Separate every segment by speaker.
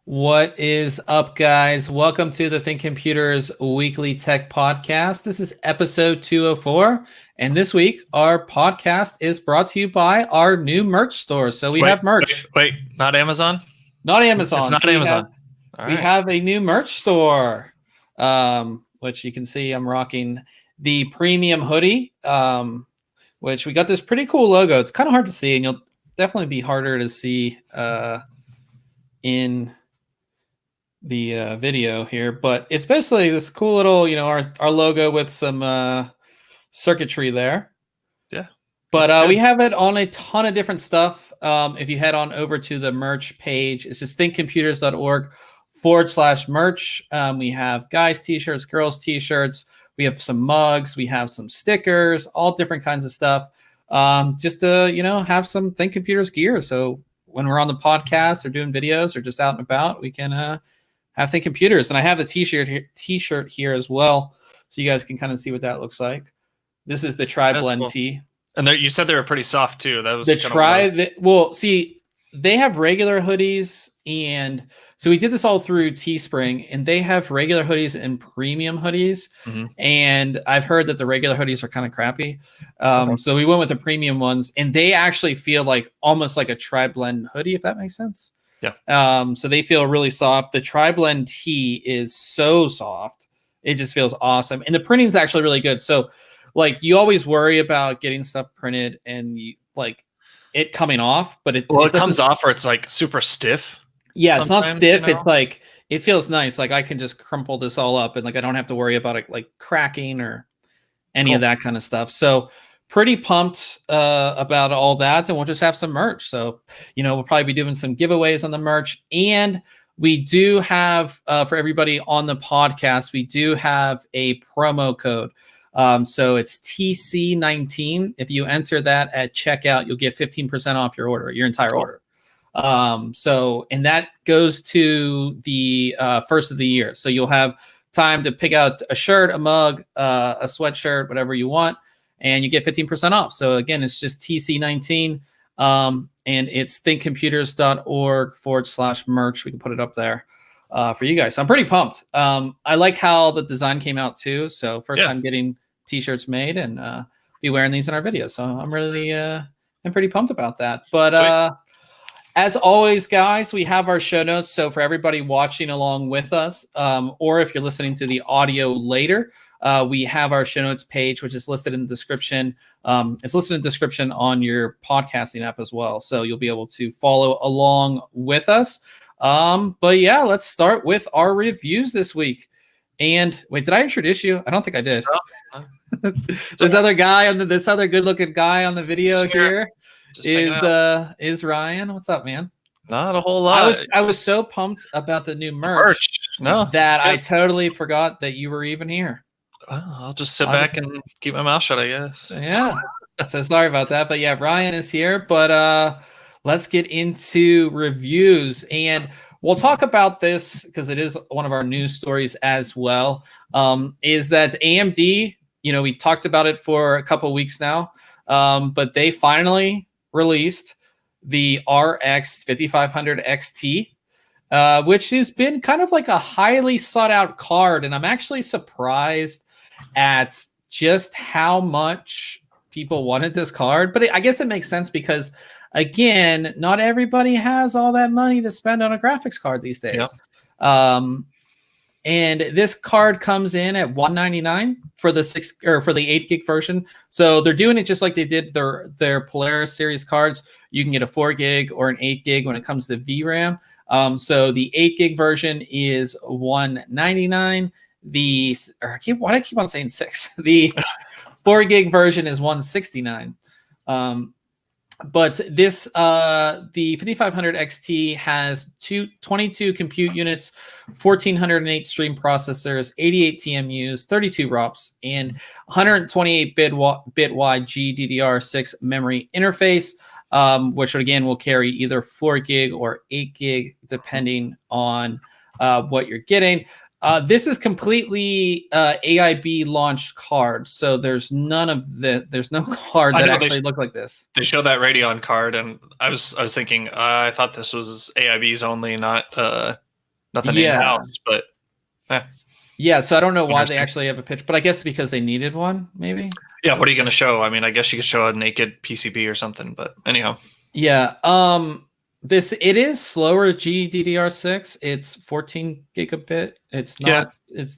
Speaker 1: What is up, guys? Welcome to the ThinkComputers Weekly Tech Podcast. This is episode 204. And this week, our podcast is brought to you by our new merch store. So we have merch.
Speaker 2: Wait, not Amazon?
Speaker 1: Not Amazon.
Speaker 2: It's not
Speaker 1: so
Speaker 2: Amazon.
Speaker 1: We have a new merch store, which you can see I'm rocking the premium hoodie, which we got this pretty cool logo. It's kind of hard to see, and you'll definitely be harder to see in the video here, but it's basically this cool little, our logo with some circuitry there.
Speaker 2: Yeah.
Speaker 1: But we have it on a ton of different stuff. If you head on over to the merch page, it's just thinkcomputers.org/merch. We have guys t-shirts, girls t-shirts. We have some mugs. We have some stickers, all different kinds of stuff. Just to, have some Think Computers gear. So when we're on the podcast or doing videos or just out and about, we can have Think Computers. And I have a t-shirt here as well, so you guys can kind of see what that looks like. This is the Tri-Blend
Speaker 2: cool.
Speaker 1: tee.
Speaker 2: And you said they were pretty soft too. That was
Speaker 1: see, they have regular hoodies, and so we did this all through Teespring, and they have regular hoodies and premium hoodies.
Speaker 2: Mm-hmm.
Speaker 1: And I've heard that the regular hoodies are kind of crappy. So we went with the premium ones, and they actually feel like almost like a Tri-Blend hoodie, if that makes sense.
Speaker 2: Yeah.
Speaker 1: So they feel really soft. The Tri-Blend tee is so soft. It just feels awesome. And the printing is actually really good. So like you always worry about getting stuff printed and it coming off, but it
Speaker 2: comes off or it's like super stiff.
Speaker 1: Yeah, it's not stiff. It's like it feels nice. Like I can just crumple this all up and like I don't have to worry about it like cracking or any of that kind of stuff. So pretty pumped about all that, and we'll just have some merch. So, we'll probably be doing some giveaways on the merch, and we do have for everybody on the podcast, we do have a promo code. So it's TC19. If you enter that at checkout, you'll get 15% off your order, your entire order. And that goes to the first of the year. So you'll have time to pick out a shirt, a mug, a sweatshirt, whatever you want, and you get 15% off. So again, it's just TC19, and it's thinkcomputers.org/merch. We can put it up there for you guys. So I'm pretty pumped. I like how the design came out too. So first time getting t-shirts made, and be wearing these in our videos. So I'm really, I'm pretty pumped about that. But as always, guys, we have our show notes. So for everybody watching along with us, or if you're listening to the audio later, we have our show notes page, which is listed in the description. It's listed in the description on your podcasting app as well. So you'll be able to follow along with us. But yeah, let's start with our reviews this week. And wait, did I introduce you? I don't think I did. This other good-looking guy on the video here is Ryan. What's up, man?
Speaker 2: Not a whole lot.
Speaker 1: I was so pumped about the new merch that I totally forgot that you were even here.
Speaker 2: Well, I'll just sit back and keep my mouth shut, I guess.
Speaker 1: Yeah. So sorry about that. But yeah, Ryan is here. But let's get into reviews. And we'll talk about this because it is one of our news stories as well. Is that AMD, we talked about it for a couple of weeks now, but they finally released the RX 5500 XT, which has been kind of like a highly sought out card. And I'm actually surprised at just how much people wanted this card. But I guess it makes sense because, again, not everybody has all that money to spend on a graphics card these days. Yeah. And this card comes in at $199 for the 8 gig version. So they're doing it just like they did their Polaris series cards. You can get a 4 gig or an 8 gig when it comes to VRAM. So the 8 gig version is $199. Why do I keep on saying 6? The 4 gig version is $169. But this the 5500 XT has 22 compute units, 1408 stream processors, 88 TMUs, 32 ROPs, and 128 bit wide GDDR6 memory interface, which again will carry either 4 gig or 8 gig depending on what you're getting. This is completely AIB launched card, so there's no card that actually looked like this.
Speaker 2: They showed that Radeon card, and I was thinking, I thought this was AIB's only, not Nothing
Speaker 1: Yeah.
Speaker 2: in-house, but
Speaker 1: Yeah, so I don't know why they
Speaker 2: Interesting.
Speaker 1: actually have a pitch, but I guess because they needed one, maybe.
Speaker 2: yeah, what are you going to show? I mean, I guess you could show a naked PCB or something, but anyhow.
Speaker 1: Yeah. It is slower GDDR6. It's 14 gigabit. It's
Speaker 2: Yeah,
Speaker 1: not. It's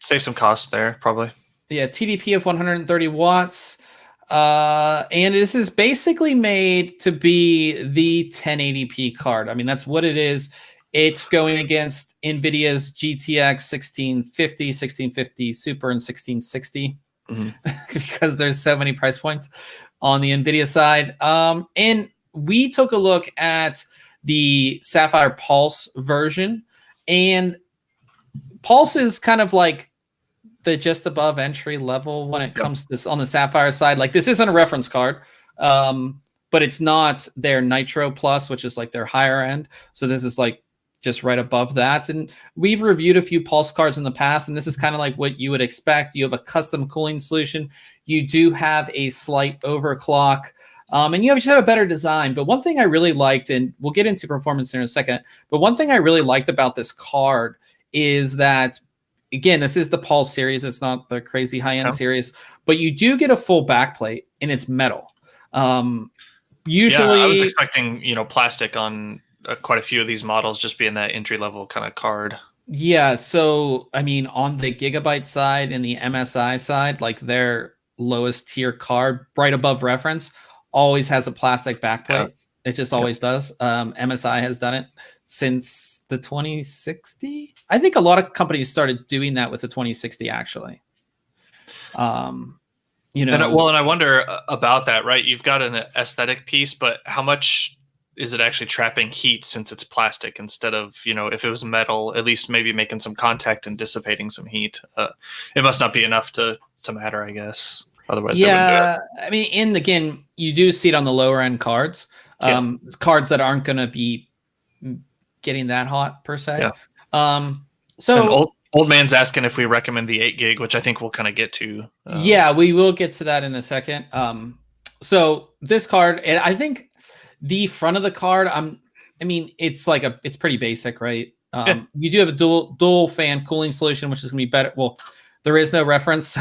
Speaker 2: save some costs there, probably.
Speaker 1: Yeah, TDP of 130 watts. And this is basically made to be the 1080p card. I mean, that's what it is. It's going against NVIDIA's GTX 1650, 1650 Super, and 1660 because there's so many price points on the NVIDIA side. And we took a look at the Sapphire Pulse version, and Pulse is kind of like the just above entry level when it comes to this on the Sapphire side. Like, this isn't a reference card, but it's not their Nitro Plus, which is like their higher end. So this is like just right above that. And we've reviewed a few Pulse cards in the past, and this is kind of like what you would expect. You have a custom cooling solution. You do have a slight overclock, and you just have a better design. But one thing I really liked, and we'll get into performance in a second, but one thing I really liked about this card is that, again, this is the Pulse series. It's not the crazy high-end series, but you do get a full backplate, and it's metal. Usually,
Speaker 2: I was expecting, plastic on quite a few of these models, just being that entry-level kind of card.
Speaker 1: Yeah, so, I mean, on the Gigabyte side and the MSI side, like their lowest tier card, right above reference, always has a plastic backplate. Yeah. It just always does. MSI has done it since the 2060. I think a lot of companies started doing that with the 2060, actually.
Speaker 2: And I wonder about that, right? You've got an aesthetic piece, but how much is it actually trapping heat since it's plastic instead of, if it was metal, at least maybe making some contact and dissipating some heat? It must not be enough to matter, I guess. Otherwise,
Speaker 1: yeah, I mean, and again, you do see it on the lower end cards, cards that aren't going to be getting that hot per se.
Speaker 2: Yeah. So old man's asking if we recommend the 8 gig, which I think we'll kind of get to.
Speaker 1: Yeah, we will get to that in a second. So this card, and I think the front of the card, it's pretty basic, right? You do have a dual fan cooling solution, which is gonna be better. Well, there is no reference.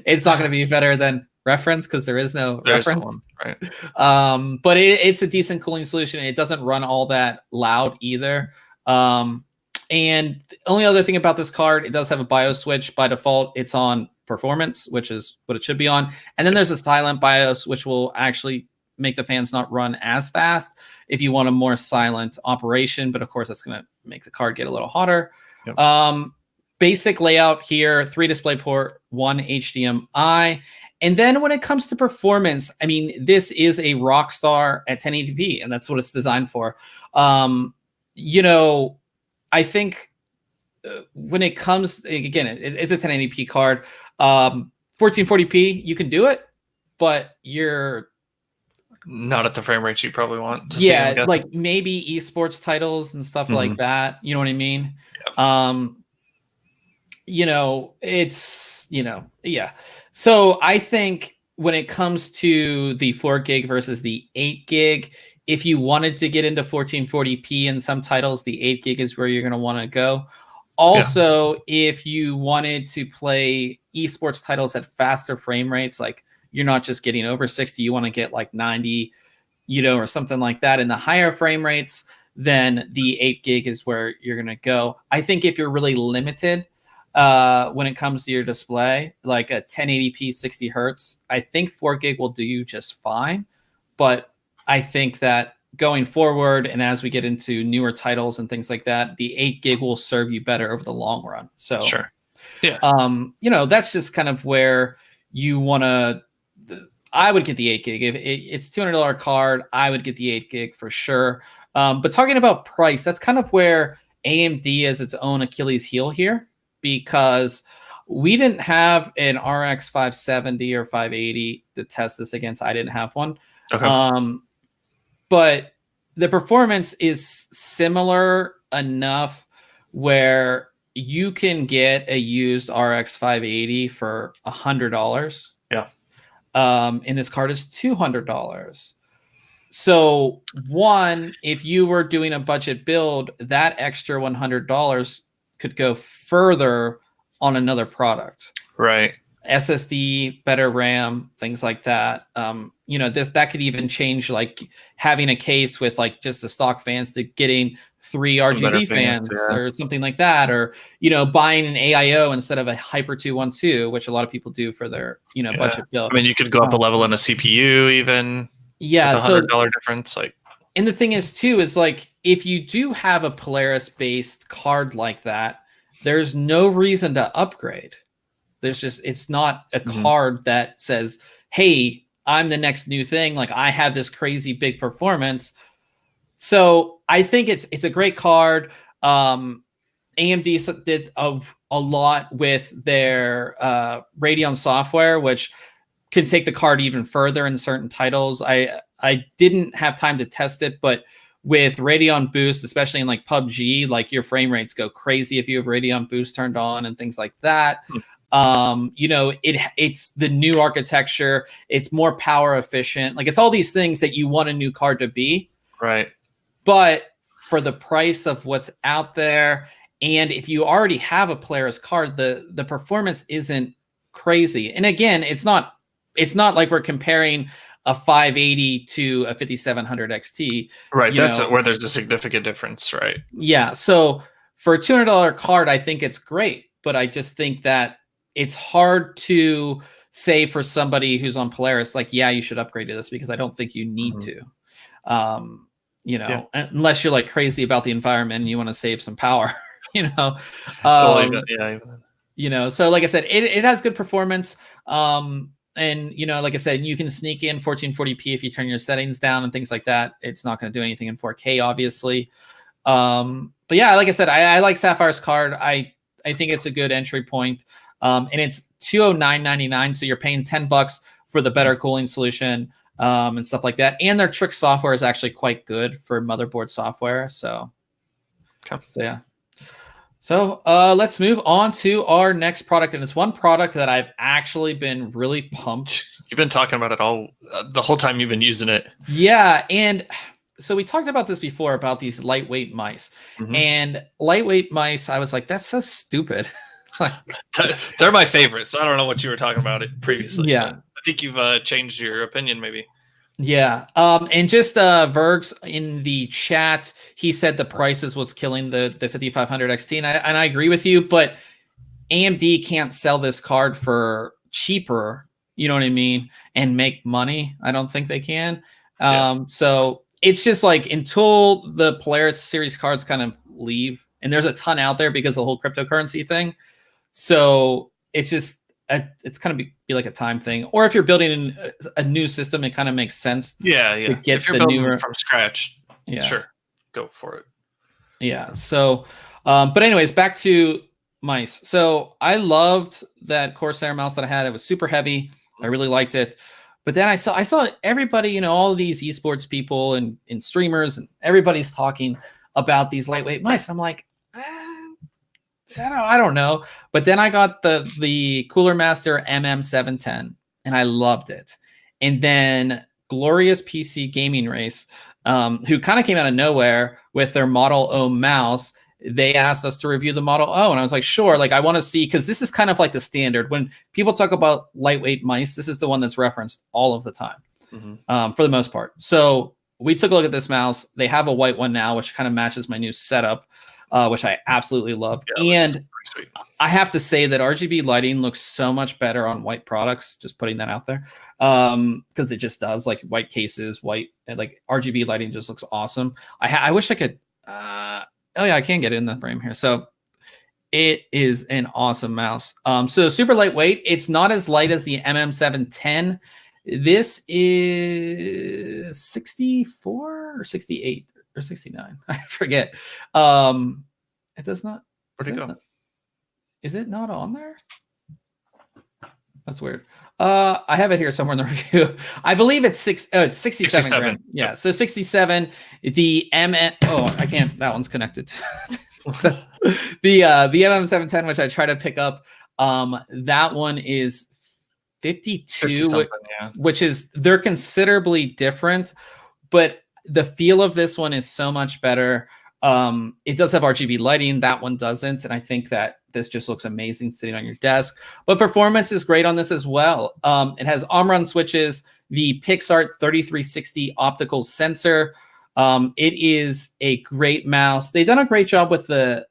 Speaker 1: It's not gonna be better than reference because there is no reference.
Speaker 2: Right.
Speaker 1: But it's a decent cooling solution. It doesn't run all that loud either. And the only other thing about this card, it does have a BIOS switch. By default, it's on performance, which is what it should be on. And then there's a silent BIOS, which will actually make the fans not run as fast if you want a more silent operation. But of course, that's going to make the card get a little hotter. Yep. Basic layout here, 3 DisplayPort, 1 HDMI. And then when it comes to performance, I mean, this is a rock star at 1080p, and that's what it's designed for. I think when it comes, again, it's a 1080p card. 1440p, you can do it, but you're
Speaker 2: not at the frame rate you probably want to
Speaker 1: see. Like maybe esports titles and stuff like that. You know what I mean? Yeah. So I think when it comes to the 4 gig versus the 8 gig, if you wanted to get into 1440p in some titles, the 8 gig is where you're going to want to go. Also, if you wanted to play esports titles at faster frame rates, like you're not just getting over 60, you want to get like 90, or something like that in the higher frame rates, then the 8 gig is where you're going to go. I think if you're really limited when it comes to your display, like a 1080p 60 hertz, I think 4 gig will do you just fine. But I think that going forward, and as we get into newer titles and things like that, the 8 gig will serve you better over the long run. So,
Speaker 2: sure. Yeah.
Speaker 1: That's just kind of where you want to. I would get the 8 gig. If it's $200 card, I would get the 8 gig for sure. But talking about price, that's kind of where AMD is its own Achilles heel here, because we didn't have an RX 570 or 580 to test this against. I didn't have one. Okay. But the performance is similar enough where you can get a used RX 580 for $100.
Speaker 2: Yeah.
Speaker 1: And this card is $200. So one, if you were doing a budget build, that extra $100 could go further on another product.
Speaker 2: Right.
Speaker 1: SSD, better RAM, things like that. That could even change, like having a case with like just the stock fans to getting 3 RGB fans or something like that, or buying an AIO instead of a Hyper 212, which a lot of people do for their budget build.
Speaker 2: I mean, you could go up a level in a CPU even.
Speaker 1: Yeah,
Speaker 2: with $100 difference, like.
Speaker 1: And the thing is too is like if you do have a Polaris based card like that, there's no reason to upgrade. It's not a card that says, hey, I'm the next new thing. Like I have this crazy big performance. So I think it's a great card. AMD did a lot with their Radeon software, which can take the card even further in certain titles. I didn't have time to test it, but with Radeon Boost, especially in like PUBG, like your frame rates go crazy if you have Radeon Boost turned on and things like that. It's the new architecture. It's more power efficient. Like it's all these things that you want a new card to be.
Speaker 2: Right.
Speaker 1: But for the price of what's out there, and if you already have a Polaris card, the performance isn't crazy. And again, it's not like we're comparing a 580 to a 5700 XT.
Speaker 2: Right. That's where there's a significant difference, right?
Speaker 1: Yeah. So for a $200 card, I think it's great, but I just think that it's hard to say for somebody who's on Polaris, like, yeah, you should upgrade to this, because I don't think you need to, unless you're like crazy about the environment and you want to save some power, so like I said, it has good performance. And like I said, you can sneak in 1440p if you turn your settings down and things like that. It's not going to do anything in 4K, obviously. But yeah, like I said, I like Sapphire's card. I think it's a good entry point. And it's $209.99, so you're paying $10 for the better cooling solution and stuff like that. And their Trick software is actually quite good for motherboard software. So yeah. So let's move on to our next product, and it's one product that I've actually been really pumped.
Speaker 2: You've been talking about it all the whole time you've been using it.
Speaker 1: Yeah, and so we talked about this before about these lightweight mice, and lightweight mice. I was like, that's so stupid.
Speaker 2: They're my favorite, so I don't know what you were talking about it previously.
Speaker 1: Yeah,
Speaker 2: I think you've changed your opinion, maybe.
Speaker 1: Yeah. And just Vergs in the chat, he said the prices was killing the 5500 XT, and I agree with you, but AMD can't sell this card for cheaper, you know what I mean, and make money. I don't think they can. So it's just like until the Polaris series cards kind of leave, and there's a ton out there because of the whole cryptocurrency thing. So it's just it's kind of be like a time thing, or if you're building a new system, it kind of makes sense.
Speaker 2: To get if you're building from scratch, sure, go for it.
Speaker 1: Yeah. So, but anyways, back to mice. So I loved that Corsair mouse that I had. It was super heavy. I really liked it. But then I saw everybody, all of these esports people and streamers, and everybody's talking about these lightweight mice. I'm like, I don't know. But then I got the Cooler Master MM710, and I loved it. And then Glorious PC Gaming Race, who kind of came out of nowhere with their Model O mouse. They asked us to review the Model O, and I was like, sure. Like, I want to see, because this is kind of like the standard. When people talk about lightweight mice, this is the one that's referenced all of the time, for the most part. So we took a look at this mouse. They have a white one now, which kind of matches my new setup, which I absolutely love. Yeah, and I have to say that RGB lighting looks so much better on white products. Just putting that out there, because it just does. Like white cases, white, like RGB lighting just looks awesome. I wish I could. Oh yeah, I can get it in the frame here. So it is an awesome mouse. So super lightweight. It's not as light as the MM710. This is 64 or 68 or 69. I forget. It does not.
Speaker 2: Where'd it go?
Speaker 1: Is it not on there? That's weird. I have it here somewhere in the review. I believe it's 67 grand. Yeah, so 67. The I can't. That one's connected. So the MM710, which I try to pick up, that one is 52, which is, they're considerably different, but the feel of this one is so much better. It does have RGB lighting. That one doesn't. And I think that this just looks amazing sitting on your desk. But performance is great on this as well. It has ARM switches, the PixArt 3360 optical sensor. It is a great mouse. They've done a great job with the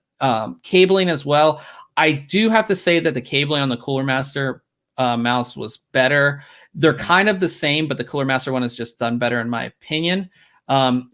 Speaker 1: cabling as well. I do have to say that the cabling on the Cooler Master mouse was better. They're kind of the same, but the Cooler Master one is just done better in my opinion.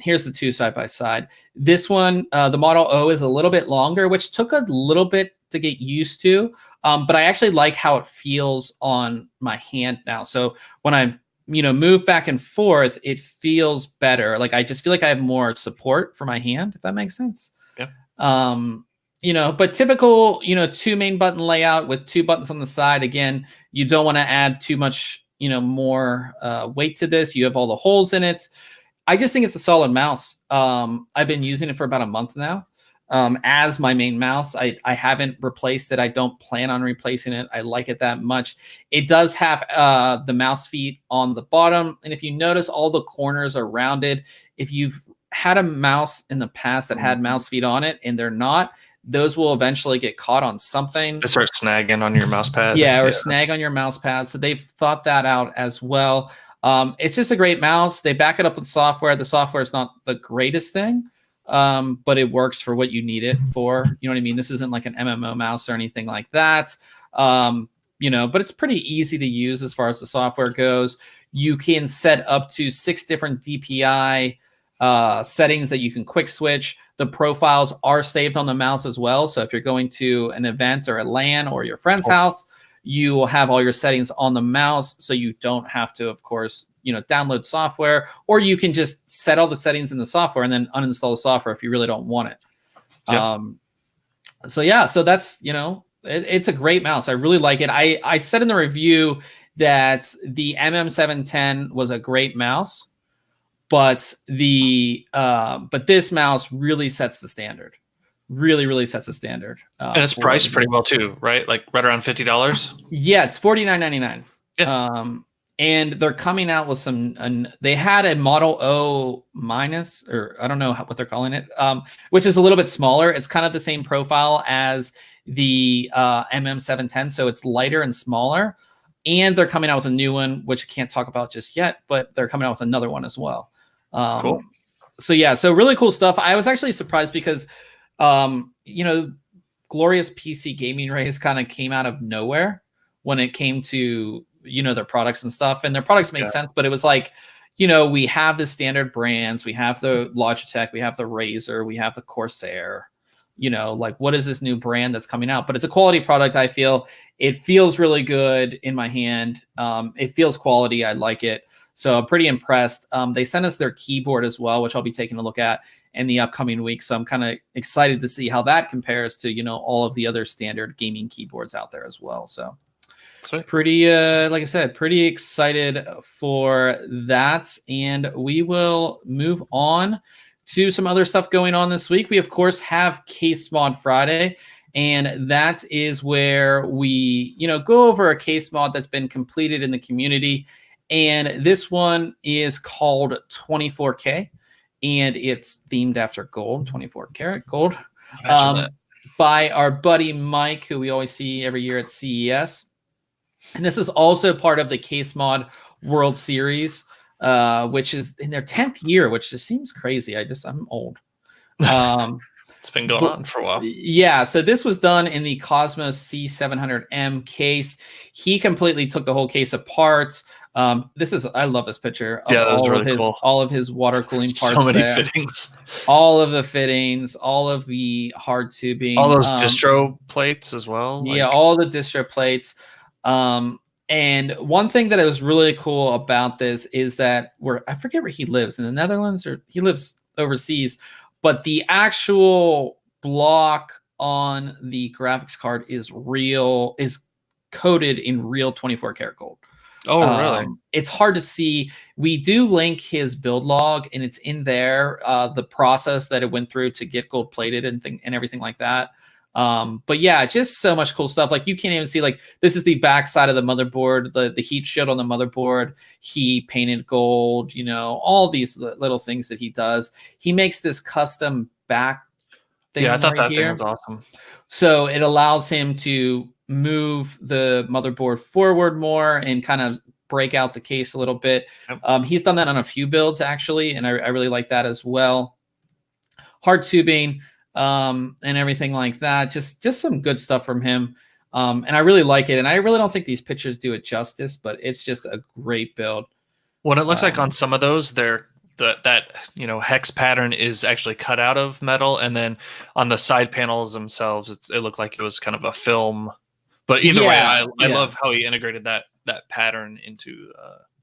Speaker 1: Here's the two side by side. This one, the Model O, is a little bit longer, which took a little bit to get used to. But I actually like how it feels on my hand now. So when I move back and forth, it feels better. Like I just feel like I have more support for my hand, if that makes sense.
Speaker 2: Yeah.
Speaker 1: But typical, two main button layout with two buttons on the side. Again, you don't want to add too much, more weight to this. You have all the holes in it. I just think it's a solid mouse. I've been using it for about a month now as my main mouse. I haven't replaced it. I don't plan on replacing it. I like it that much. It does have the mouse feet on the bottom. And if you notice, all the corners are rounded. If you've had a mouse in the past that had mouse feet on it and they're not, those will eventually get caught on something.
Speaker 2: They start snagging on your mouse pad.
Speaker 1: Yeah, or snag on your mouse pad. So they've thought that out as well. It's just a great mouse. They back it up with software. The software is not the greatest thing, but it works for what you need it for. You know what I mean? This isn't like an MMO mouse or anything like that. But it's pretty easy to use as far as the software goes. You can set up to 6 different DPI settings that you can quick switch. The profiles are saved on the mouse as well. So if you're going to an event or a LAN or your friend's house, you will have all your settings on the mouse, so you don't have to, of course, download software, or you can just set all the settings in the software and then uninstall the software if you really don't want it. Yep. So that's, it's a great mouse. I really like it. I said in the review that the MM710 was a great mouse, but this mouse really sets the standard. Really sets the standard.
Speaker 2: And it's priced pretty well too, right? Like right around $50.
Speaker 1: Yeah, it's $49.99.
Speaker 2: Yeah.
Speaker 1: And they're coming out with they had a Model O minus, or I don't know what they're calling it, which is a little bit smaller. It's kind of the same profile as the MM710, so it's lighter and smaller. And they're coming out with a new one, which I can't talk about just yet, but they're coming out with another one as well.
Speaker 2: Cool.
Speaker 1: So really cool stuff. I was actually surprised because glorious PC gaming race kind of came out of nowhere when it came to, their products and stuff, and their products made sense, but it was like, we have the standard brands, we have the Logitech, we have the Razer, we have the Corsair, like what is this new brand that's coming out? But it's a quality product. I feel it feels really good in my hand. It feels quality. I like it. So I'm pretty impressed. They sent us their keyboard as well, which I'll be taking a look at in the upcoming week. So I'm kind of excited to see how that compares to, all of the other standard gaming keyboards out there as well. So pretty, like I said, pretty excited for that. And we will move on to some other stuff going on this week. We, of course, have Casemod Friday. And that is where we, go over a case mod that's been completed in the community. And this one is called 24K, and it's themed after gold, 24 karat gold, by our buddy Mike, who we always see every year at CES. And this is also part of the Casemod World Series, which is in their 10th year, which just seems crazy. I'm old.
Speaker 2: It's been going on for a while.
Speaker 1: Yeah, so this was done in the Cosmos C700M case. He completely took the whole case apart. I love this picture.
Speaker 2: Yeah, that was really cool.
Speaker 1: All of his water cooling parts.
Speaker 2: So many fittings.
Speaker 1: All of the fittings, all of the hard tubing.
Speaker 2: All those distro plates as well.
Speaker 1: Yeah, all the distro plates. And one thing that was really cool about this is that I forget where he lives, in the Netherlands, or he lives overseas, but the actual block on the graphics card is coated in real 24 karat gold.
Speaker 2: Oh, really?
Speaker 1: It's hard to see. We do link his build log, and it's in there, the process that it went through to get gold plated and everything like that. But yeah, just so much cool stuff. Like you can't even see, like, this is the back side of the motherboard, the heat shield on the motherboard. He painted gold, you know, all these little things that he does. He makes this custom back thing.
Speaker 2: Yeah, I thought
Speaker 1: right
Speaker 2: that
Speaker 1: here.
Speaker 2: thing was awesome.
Speaker 1: So it allows him to move the motherboard forward more and kind of break out the case a little bit.
Speaker 2: Yep.
Speaker 1: He's done that on a few builds actually, and I really like that as well. Hard tubing and everything like that. Just some good stuff from him. And I really like it. And I really don't think these pictures do it justice, but it's just a great build.
Speaker 2: What it looks like on some of those, that you know, hex pattern is actually cut out of metal, and then on the side panels themselves, it looked like it was kind of a film. But either way, I love how he integrated that pattern into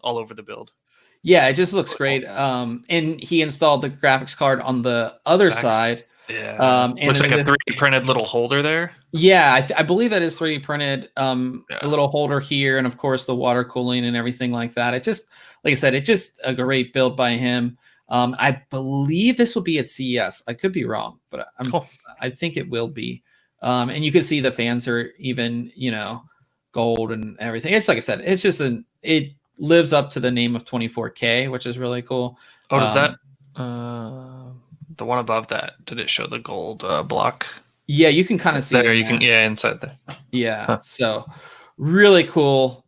Speaker 2: all over the build.
Speaker 1: Yeah, it just looks great. And he installed the graphics card on the other side.
Speaker 2: Yeah, and looks like a 3D printed little holder there.
Speaker 1: Yeah, I believe that is 3D printed. The little holder here, and of course the water cooling and everything like that. It just, like I said, it's just a great build by him. I believe this will be at CES. I could be wrong, but I think it will be. And you can see the fans are even, you know, gold and everything. It's like I said, it's just it lives up to the name of 24K, which is really cool.
Speaker 2: Oh, does that the one above that, did it show the gold block?
Speaker 1: Yeah, you can kind of see
Speaker 2: there. You can, inside there.
Speaker 1: Yeah, so really cool.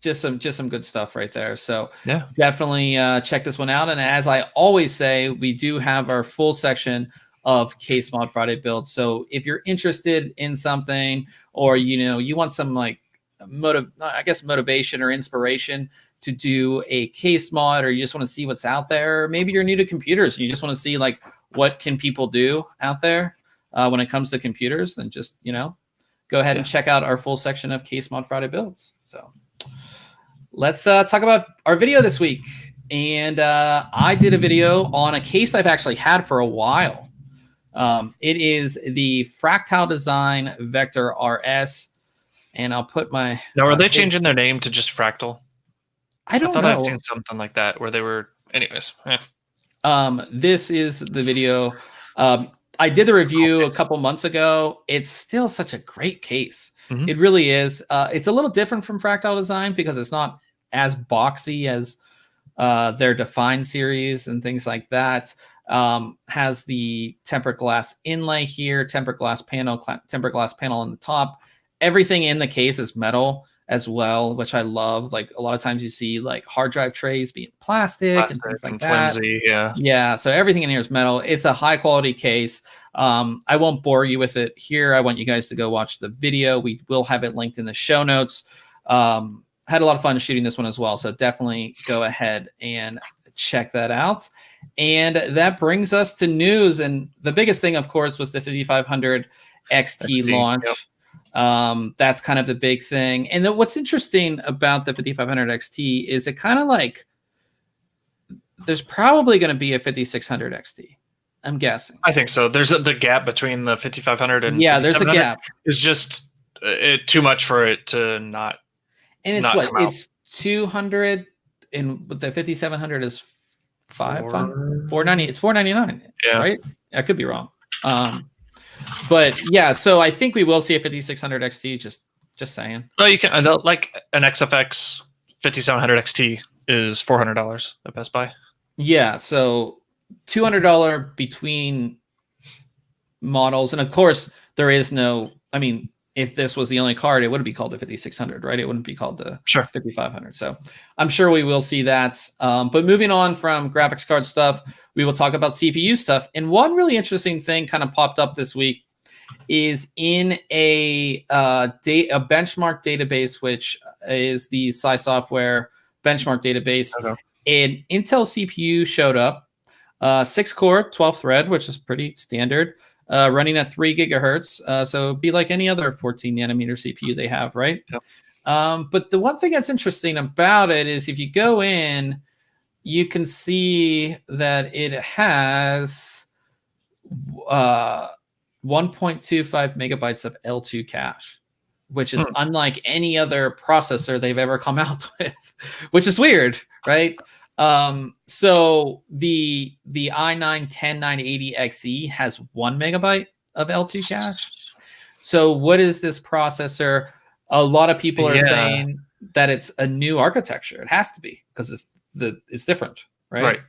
Speaker 1: Just some good stuff right there. So
Speaker 2: yeah,
Speaker 1: definitely check this one out. And as I always say, we do have our full section of Casemod Friday builds. So if you're interested in something, or you want some like motivation or inspiration to do a case mod, or you just want to see what's out there, or maybe you're new to computers and you just want to see like what can people do out there when it comes to computers, then just go ahead and check out our full section of Casemod Friday builds. So let's talk about our video this week. And I did a video on a case I've actually had for a while. It is the Fractal Design Vector RS. And I'll put my...
Speaker 2: Now, are they changing their name to just Fractal?
Speaker 1: I thought
Speaker 2: I'd seen something like that where they were... Anyways.
Speaker 1: This is the video. I did the review a couple months ago. It's still such a great case. Mm-hmm. It really is. It's a little different from Fractal Design because it's not as boxy as their Define series and things like that. Has the tempered glass inlay here, tempered glass panel on the top. Everything in the case is metal as well, which I love. Like a lot of times you see like hard drive trays being plastic and things like that.
Speaker 2: Flimsy,
Speaker 1: yeah. So everything in here is metal. It's a high quality case. I won't bore you with it here. I want you guys to go watch the video. We will have it linked in the show notes. Had a lot of fun shooting this one as well. So definitely go ahead and check that out. And that brings us to news. And the biggest thing, of course, was the 5500 XT launch. Yep. That's kind of the big thing. And then what's interesting about the 5500 XT is it kind of like there's probably going to be a 5600 XT. I'm guessing.
Speaker 2: I think so. There's the gap between the 5500 and
Speaker 1: there's a gap.
Speaker 2: It's just too much for it to not.
Speaker 1: And it's it's 200, and the 5700 is 490. It's 499.
Speaker 2: Yeah.
Speaker 1: Right. I could be wrong. But yeah, so I think we will see a 5600 XT. Just saying.
Speaker 2: No, you can. Like an XFX 5700 XT is $400 at Best Buy.
Speaker 1: Yeah, so $200 between models, and of course there is no. I mean, if this was the only card, it wouldn't be called the 5600, right? It wouldn't be called the 5500. So I'm sure we will see that. But moving on from graphics card stuff, we will talk about CPU stuff. And one really interesting thing kind of popped up this week is in a benchmark database, which is the Sci Software benchmark database. Okay. An Intel CPU showed up, 6-core, 12-thread, which is pretty standard. Running at 3 gigahertz, so it'd be like any other 14 nanometer CPU they have, right?
Speaker 2: Yep.
Speaker 1: But the one thing that's interesting about it is if you go in, you can see that it has 1.25 megabytes of L2 cache, which is unlike any other processor they've ever come out with, which is weird, right? So the i9 10980XE has 1 megabyte of L2 cache. So what is this processor? A lot of people are saying that it's a new architecture. It has to be because it's different, right?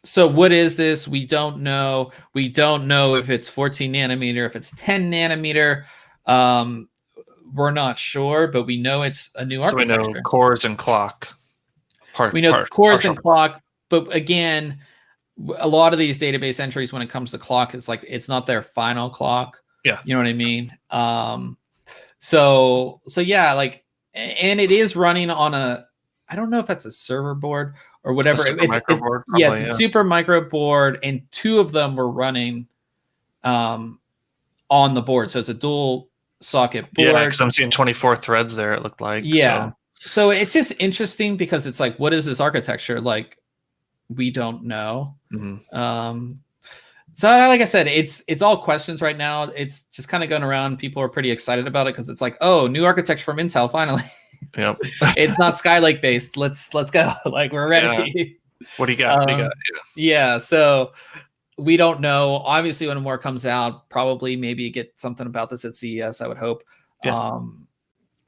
Speaker 1: So what is this? We don't know. We don't know if it's 14 nanometer, if it's 10 nanometer. We're not sure, but we know it's a new architecture.
Speaker 2: So we know cores and clock.
Speaker 1: Cores and clock, but again, a lot of these database entries when it comes to clock, it's like it's not their final clock.
Speaker 2: Yeah,
Speaker 1: you know what I mean. So yeah, like, and it is running on a, I don't know if that's a server board or whatever. It's a super micro board, and 2 of them were running on the board, so it's a dual socket board.
Speaker 2: Yeah, because I'm seeing 24 threads there. It looked like.
Speaker 1: Yeah. So it's just interesting because it's like, what is this architecture? Like, we don't know. So like I said, it's all questions right now. It's just kind of going around. People are pretty excited about it because it's like, oh, new architecture from Intel finally.
Speaker 2: Yep.
Speaker 1: It's not Skylake based. Let's go. Like, we're ready.
Speaker 2: Yeah. What do you got?
Speaker 1: Yeah. So we don't know. Obviously, when more comes out, probably maybe get something about this at CES, I would hope.
Speaker 2: Yeah.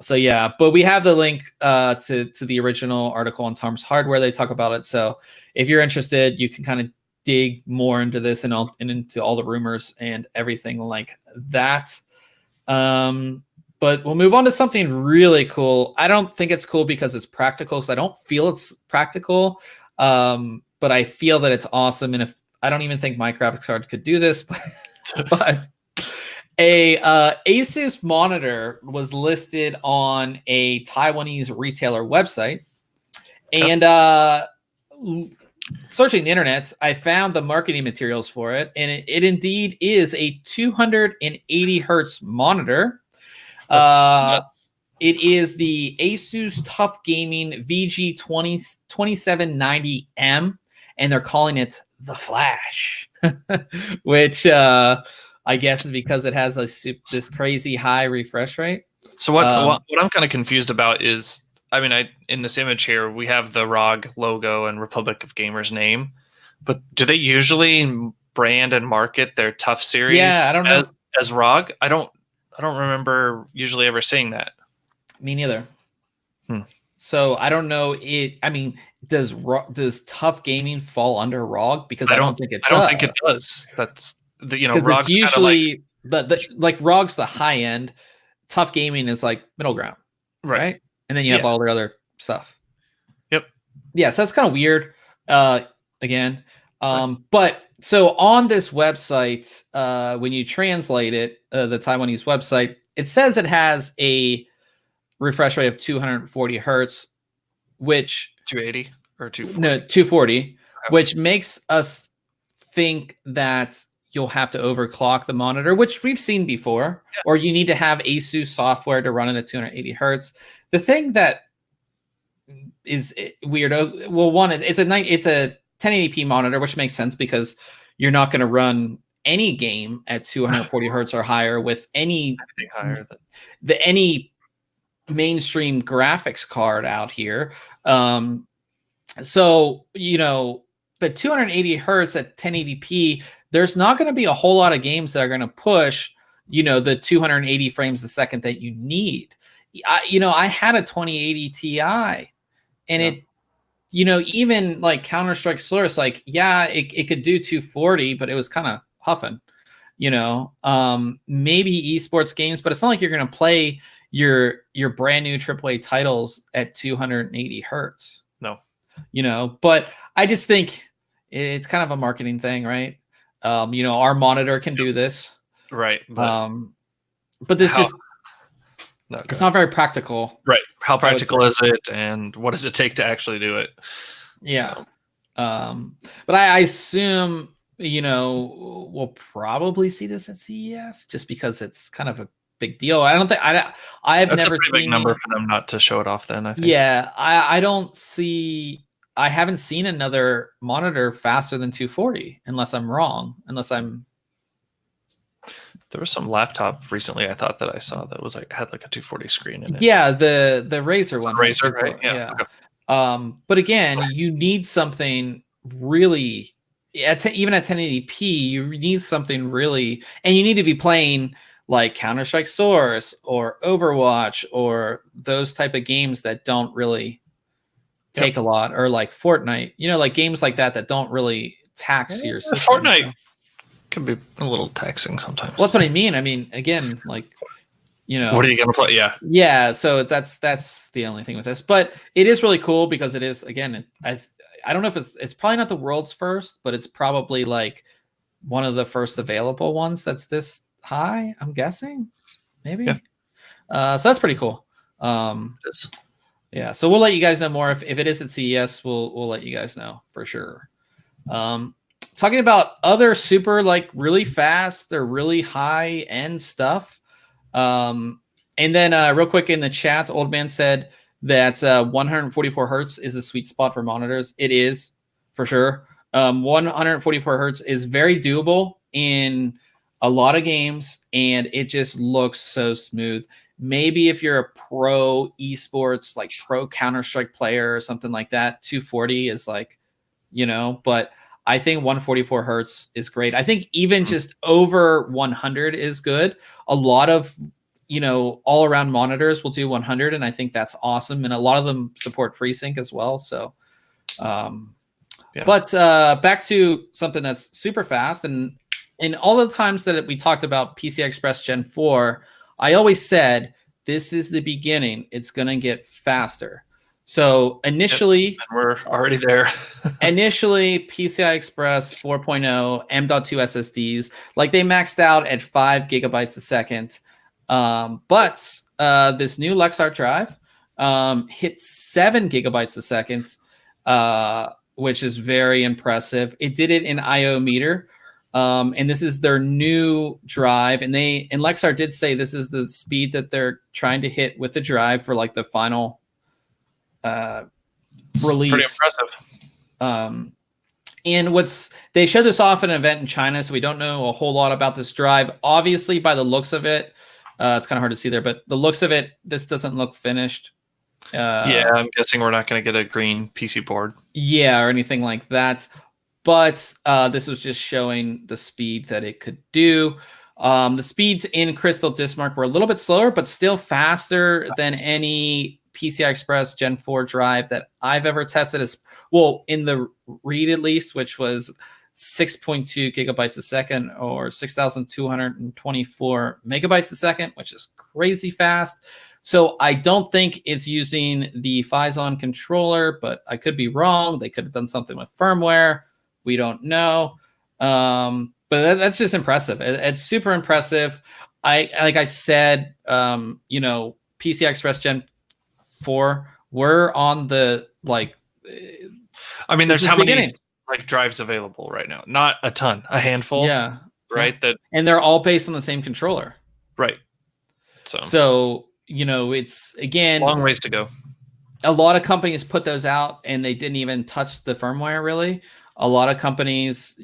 Speaker 1: So yeah, but we have the link to the original article on Tom's Hardware. They talk about it. So if you're interested, you can kind of dig more into this and into all the rumors and everything like that. But we'll move on to something really cool. I don't think it's cool because it's practical, because I don't feel it's practical. But I feel that it's awesome. And if I don't even think my graphics card could do this, but a ASUS monitor was listed on a Taiwanese retailer website, and searching the internet, I found the marketing materials for it, and it indeed is a 280 hertz monitor. It is the Asus Tough Gaming VG2790M, and they're calling it the Flash, which I guess is because it has this crazy high refresh rate.
Speaker 2: So what I'm kind of confused about is, I mean, in this image here, we have the ROG logo and Republic of Gamers name, but do they usually brand and market their Tough series
Speaker 1: I don't know.
Speaker 2: as ROG? I don't remember usually ever seeing that.
Speaker 1: Me neither. So I don't know. I mean, does Tough Gaming fall under ROG? Because I don't think it does.
Speaker 2: I don't think it does. That's ROG's
Speaker 1: usually like ROG's the high end. Tough Gaming is like middle ground, right? And then you have all the other stuff.
Speaker 2: Yep.
Speaker 1: Yeah, so that's kind of weird. Again, but so on this website, when you translate it, the Taiwanese website, it says it has a refresh rate of 240 hertz, which
Speaker 2: 280 or 240?
Speaker 1: No, 240, which makes us think that you'll have to overclock the monitor, which we've seen before, or you need to have ASUS software to run it at 280 hertz. The thing that is weird, well, one, it's a 1080p monitor, which makes sense because you're not going to run any game at 240 hertz or higher with anything higher than any mainstream graphics card out here. So, but 280 hertz at 1080p, there's not going to be a whole lot of games that are going to push, the 280 frames a second that you need. I had a 2080 Ti, and it, even like Counter-Strike Source, like, it could do 240, but it was kind of huffing, maybe esports games, but it's not like you're going to play your brand new AAA titles at 280 hertz.
Speaker 2: No.
Speaker 1: But I just think it's kind of a marketing thing, right? Our monitor can do this.
Speaker 2: Right.
Speaker 1: But this it's not very practical.
Speaker 2: Right. How practical is it, and what does it take to actually do it?
Speaker 1: Yeah. So. But I assume, we'll probably see this at CES just because it's kind of a big deal. I don't think I've
Speaker 2: That's
Speaker 1: never
Speaker 2: a pretty big number for them not to show it off then, I think.
Speaker 1: Yeah, I haven't seen another monitor faster than 240 unless I'm wrong.
Speaker 2: There was some laptop recently I thought that I saw that was had a 240 screen in it.
Speaker 1: Yeah, the Razer one.
Speaker 2: Razer, right? Yeah.
Speaker 1: Okay. But again, you need something really even at 1080p, you need something really, and you need to be playing like Counter-Strike Source or Overwatch or those type of games that don't really take a lot, or like Fortnite, like games like that don't really tax your system.
Speaker 2: Fortnite can be a little taxing sometimes.
Speaker 1: Well, that's what I mean. I mean, again, like,
Speaker 2: what are you going to play? Yeah.
Speaker 1: Yeah. So that's the only thing with this, but it is really cool because it is, again, I don't know if it's probably not the world's first, but it's probably like one of the first available ones that's this high, I'm guessing, maybe. Yeah. So that's pretty cool. Yeah. So we'll let you guys know more if it is at CES. We'll let you guys know for sure. Talking about other super like really fast or really high end stuff. And then real quick in the chat, Old Man said that 144 hertz is a sweet spot for monitors. It is for sure. 144 hertz is very doable in a lot of games, and it just looks so smooth. Maybe if you're a pro esports, like pro Counter-Strike player or something like that, 240 is like, but I think 144 hertz is great. I think even just over 100 is good. A lot of, all around monitors will do 100, and I think that's awesome. And a lot of them support FreeSync as well. So, but back to something that's super fast, and in all the times that we talked about PCI Express Gen 4, I always said this is the beginning. It's going to get faster. So initially,
Speaker 2: and we're already there.
Speaker 1: Initially, PCI Express 4.0 M.2 SSDs, like they maxed out at 5 gigabytes a second. But this new Lexar drive hit 7 gigabytes a second, which is very impressive. It did it in IO meter. And this is their new drive, and Lexar did say this is the speed that they're trying to hit with the drive for like the final release.
Speaker 2: Pretty impressive.
Speaker 1: And they showed this off at an event in China, so we don't know a whole lot about this drive. Obviously, by the looks of it, it's kind of hard to see there, but the looks of it, this doesn't look finished.
Speaker 2: Yeah, I'm guessing we're not going to get a green PC board.
Speaker 1: Yeah, or anything like that. But this was just showing the speed that it could do. The speeds in Crystal Dismark were a little bit slower, but still faster than any PCI Express Gen 4 drive that I've ever tested. In the read at least, which was 6.2 gigabytes a second or 6,224 megabytes a second, which is crazy fast. So I don't think it's using the Phison controller, but I could be wrong. They could have done something with firmware. We don't know. But that's just impressive. It's super impressive. Like I said, PCI Express Gen 4, we're on the
Speaker 2: there's how many drives available right now? Not a ton, a handful.
Speaker 1: Yeah.
Speaker 2: Right.
Speaker 1: Yeah. And they're all based on the same controller.
Speaker 2: Right.
Speaker 1: So it's, again,
Speaker 2: long ways to go.
Speaker 1: A lot of companies put those out and they didn't even touch the firmware really. A lot of companies,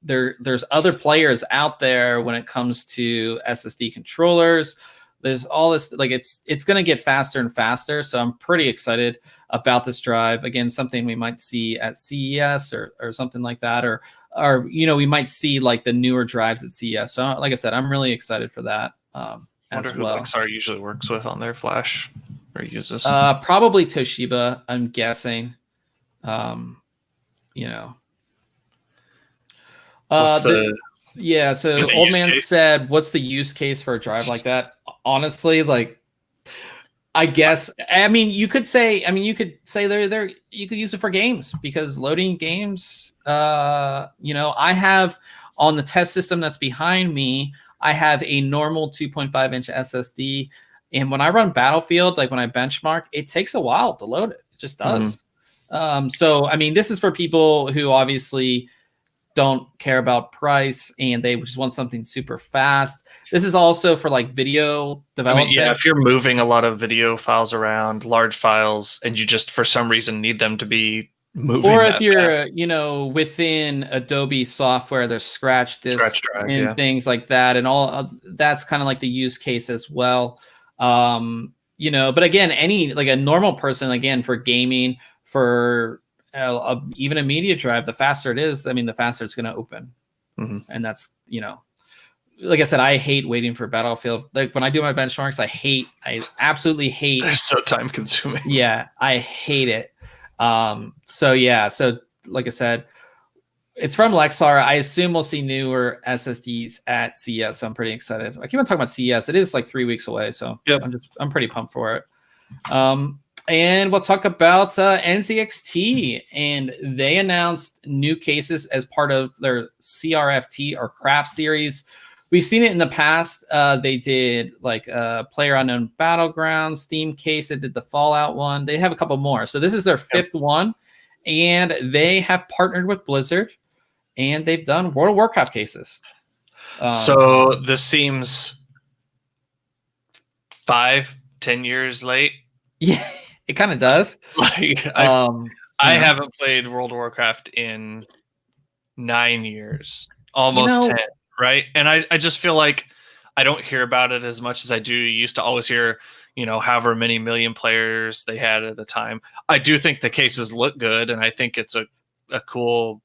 Speaker 1: there's other players out there when it comes to SSD controllers. There's all this, it's going to get faster and faster. So I'm pretty excited about this drive. Again, something we might see at CES or something like that, or we might see like the newer drives at CES. So like I said, I'm really excited for that.
Speaker 2: I wonder who Lexar usually works with on their flash or uses.
Speaker 1: Probably Toshiba, I'm guessing. So Old Man said, what's the use case for a drive like that? Honestly, I guess, you could say you could use it for games, because loading games, I have on the test system that's behind me, I have a normal 2.5 inch SSD. And when I run Battlefield, when I benchmark, it takes a while to load it. It just does. So this is for people who obviously don't care about price and they just want something super fast. This is also for video development.
Speaker 2: If you're moving a lot of video files around, large files, and you just for some reason need them to be moving,
Speaker 1: or if you're within Adobe software, there's scratch disk and things like that, and all that's kind of the use case as well. But again, any a normal person, again, for gaming, for even a media drive, the faster it is, I mean, the faster it's going to open. And that's, like I said, I hate waiting for Battlefield. Like when I do my benchmarks, I absolutely hate.
Speaker 2: They're so time consuming.
Speaker 1: Yeah, I hate it. So like I said, it's from Lexar. I assume we'll see newer SSDs at CES. So I'm pretty excited. I keep on talking about CES. It is like 3 weeks away, so I'm pretty pumped for it. And we'll talk about Nzxt, and they announced new cases as part of their CRFT or Craft series. We've seen it in the past. They did like PlayerUnknown Battlegrounds theme case. They did the Fallout one. They have a couple more. So this is their fifth one, and they have partnered with Blizzard, and they've done World of Warcraft cases.
Speaker 2: So this seems 5-10 years late.
Speaker 1: Yeah, it kind of does.
Speaker 2: Like I haven't played World of Warcraft in 9 years, almost 10. Right. And I just feel like I don't hear about it as much as I do. You used to always hear, however many million players they had at a time. I do think the cases look good, and I think it's a cool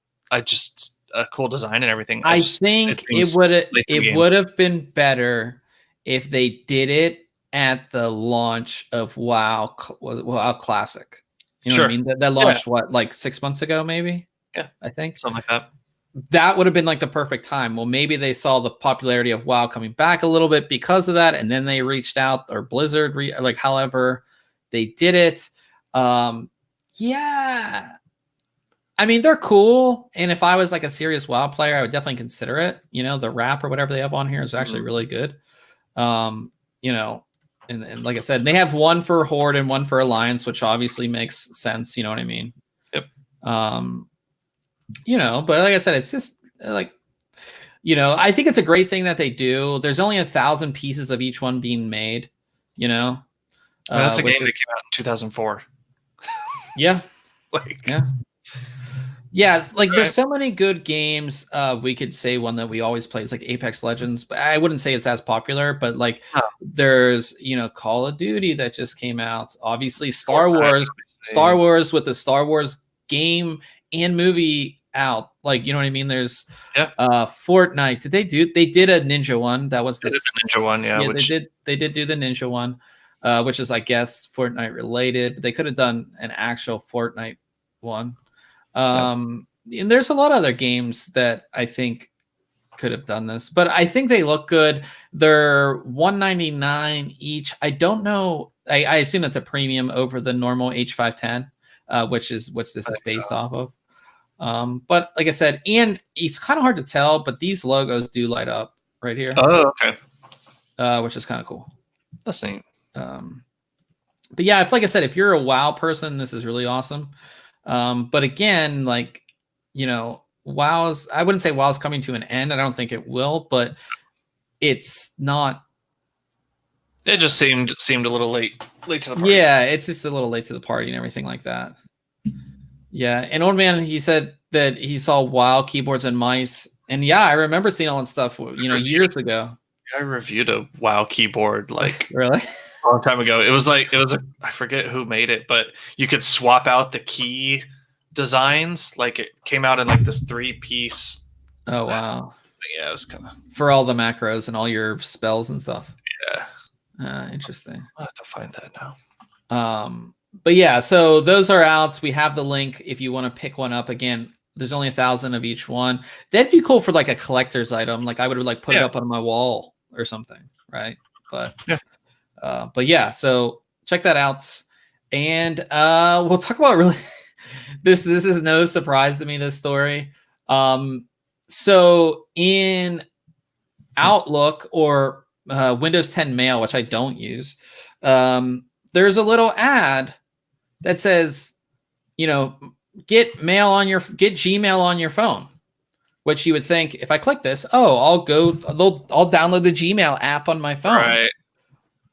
Speaker 2: design and everything.
Speaker 1: I think it would have been better if they did it at the launch of WoW Classic. You know what I mean? That launched like 6 months ago, maybe?
Speaker 2: Yeah.
Speaker 1: I think.
Speaker 2: Something like that.
Speaker 1: That would have been like the perfect time. Well, maybe they saw the popularity of WoW coming back a little bit because of that, and then they reached out, or Blizzard, however they did it. Yeah. I mean, they're cool, and if I was like a serious WoW player, I would definitely consider it. The wrap or whatever they have on here is actually really good. And like I said, they have one for Horde and one for Alliance, which obviously makes sense. You know what I mean?
Speaker 2: Yep.
Speaker 1: But like I said, it's just like, I think it's a great thing that they do. There's only 1,000 pieces of each one being made,
Speaker 2: That's a game that came out in 2004.
Speaker 1: Yeah. Yeah. It's like there's so many good games. We could say one that we always play is like Apex Legends, but I wouldn't say it's as popular, but like there's, Call of Duty that just came out. Obviously Star Wars with the Star Wars game and movie out, like, you know what I mean? There's Fortnite. They did a ninja one. That was the
Speaker 2: ninja one.
Speaker 1: They did do the ninja one, which is, I guess, Fortnite related, but they could have done an actual Fortnite one. And there's a lot of other games that I think could have done this, but I think they look good. They're $199 each. I don't know. I assume that's a premium over the normal H510, which this is based off of. But like I said, and it's kind of hard to tell, but these logos do light up right here.
Speaker 2: Oh, okay.
Speaker 1: Which is kind of cool.
Speaker 2: That's neat.
Speaker 1: But yeah, like I said, if you're a WoW person, this is really awesome. But again, like, I wouldn't say WoW's coming to an end. I don't think it will, but it's not.
Speaker 2: It just seemed a little late to the party.
Speaker 1: Yeah, it's just a little late to the party and everything like that. Yeah, and Old Man, he said that he saw WoW keyboards and mice, and yeah, I remember seeing all that stuff, years ago.
Speaker 2: I reviewed a WoW keyboard like
Speaker 1: really
Speaker 2: a long time ago. It was I forget who made it, but you could swap out the key designs. Like it came out in like this 3-piece.
Speaker 1: Oh wow!
Speaker 2: Yeah, it was kind of
Speaker 1: for all the macros and all your spells and stuff.
Speaker 2: Yeah,
Speaker 1: interesting.
Speaker 2: I'll have to find that now.
Speaker 1: But yeah, so those are out. We have the link if you want to pick one up. Again, there's only 1,000 of each one. That'd be cool for like a collector's item. Like I would like put it up on my wall or something, right? But yeah, so check that out. And we'll talk about really this is no surprise to me, this story. So in Outlook or Windows 10 Mail, which I don't use, there's a little ad that says, get Gmail on your phone, which you would think if I click this, I'll download the Gmail app on my phone.
Speaker 2: Right.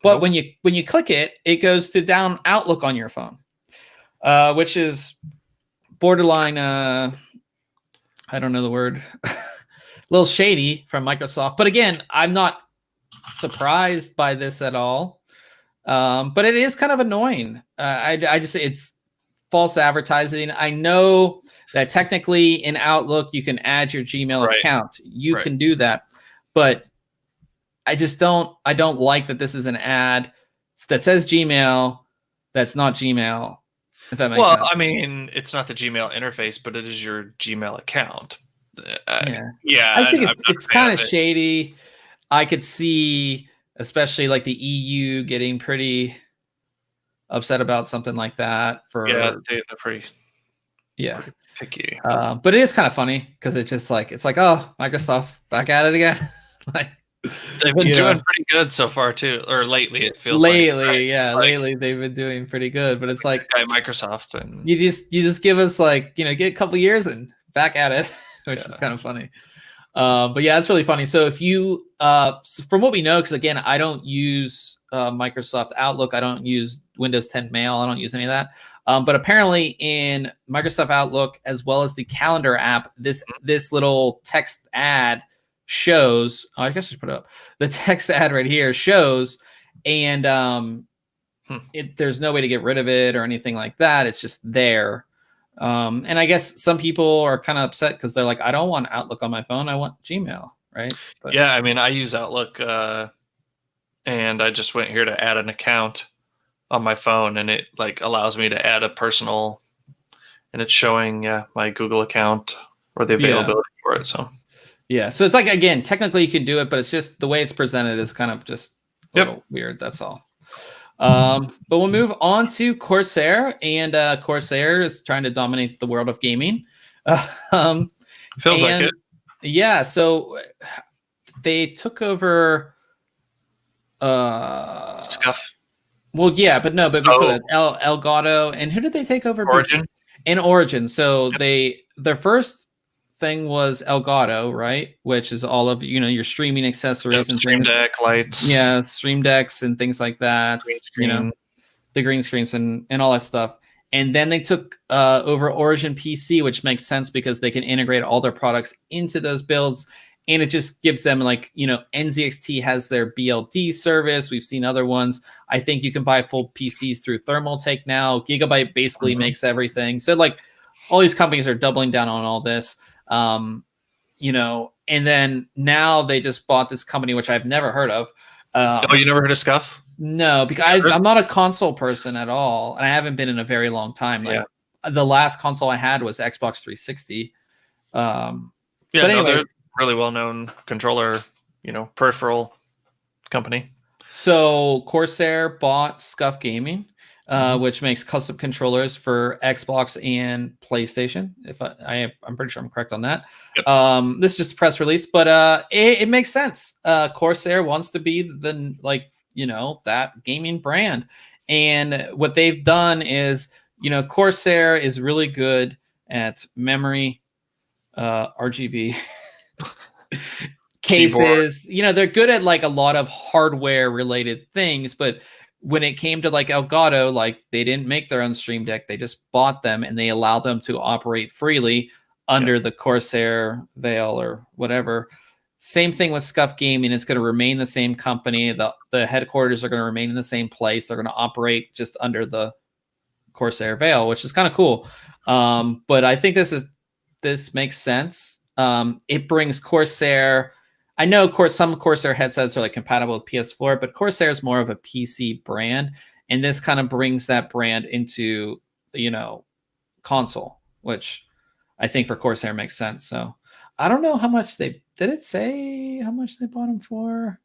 Speaker 1: But when you click it, it goes to down Outlook on your phone, which is borderline, I don't know the word, a little shady from Microsoft. But again, I'm not surprised by this at all. But it is kind of annoying. I just say it's false advertising. I know that technically in Outlook you can add your Gmail account. You can do that, but I just don't like that this is an ad that says Gmail that's not Gmail. If that makes sense.
Speaker 2: Well, I mean, it's not the Gmail interface, but it is your Gmail account.
Speaker 1: Yeah,
Speaker 2: I
Speaker 1: think it's kind of shady. I could see, especially like the EU getting pretty upset about something like that.
Speaker 2: They're pretty picky.
Speaker 1: But it is kind of funny because it's just like oh, Microsoft back at it again. Like
Speaker 2: they've been doing pretty good so far too, or lately it feels
Speaker 1: lately they've been doing pretty good. But it's like
Speaker 2: Microsoft, and
Speaker 1: you just give us like get a couple years and back at it, which is kind of funny. But yeah, it's really funny. So if you from what we know, because again, I don't use Microsoft Outlook, I don't use Windows 10 Mail, I don't use any of that. But apparently in Microsoft Outlook, as well as the calendar app, this little text ad shows. I guess I should put it up. The text ad right here shows, and there's no way to get rid of it or anything like that. It's just there. And I guess some people are kind of upset because they're like, I don't want Outlook on my phone. I want Gmail, right? But,
Speaker 2: yeah, I mean, I use Outlook, and I just went here to add an account on my phone, and it like allows me to add a personal, and it's showing my Google account or the availability for it. So
Speaker 1: yeah, so it's like, again, technically you can do it, but it's just the way it's presented is kind of just a little weird. That's all. But we'll move on to Corsair, and Corsair is trying to dominate the world of gaming.
Speaker 2: Feels like it.
Speaker 1: Yeah, so they took over
Speaker 2: Scuff.
Speaker 1: Well, yeah, but before that, Elgato, and who did they take over?
Speaker 2: Origin.
Speaker 1: In Origin. So their first thing was Elgato, right? Which is all of your streaming accessories and
Speaker 2: Stream
Speaker 1: things.
Speaker 2: Deck lights.
Speaker 1: Yeah, Stream Decks and things like that. The green screens and all that stuff. And then they took over Origin PC, which makes sense because they can integrate all their products into those builds. And it just gives them Nzxt has their BLD service. We've seen other ones. I think you can buy full PCs through Thermaltake now. Gigabyte basically makes everything. So all these companies are doubling down on all this. And then now they just bought this company, which I've never heard of.
Speaker 2: You never heard of Scuff?
Speaker 1: No, because I'm not a console person at all. And I haven't been in a very long time. The last console I had was Xbox 360. But anyways,
Speaker 2: really well-known controller, peripheral company.
Speaker 1: So Corsair bought Scuff Gaming, which makes custom controllers for Xbox and PlayStation. If I'm pretty sure I'm correct on that. Yep. This is just a press release, but it makes sense. Corsair wants to be that gaming brand, and what they've done is, Corsair is really good at memory, RGB. Cases, they're good at a lot of hardware related things, but when it came to Elgato, they didn't make their own Stream Deck, they just bought them and they allowed them to operate freely under the Corsair veil or whatever. Same thing with Scuff Gaming. It's going to remain the same company. The headquarters are going to remain in the same place. They're going to operate just under the Corsair veil, which is kind of cool. But I think this makes sense. It brings Corsair. I know some Corsair headsets are compatible with PS4, but Corsair is more of a PC brand, and this kind of brings that brand into console, which I think for Corsair makes sense. So I don't know how much did it say how much they bought them for?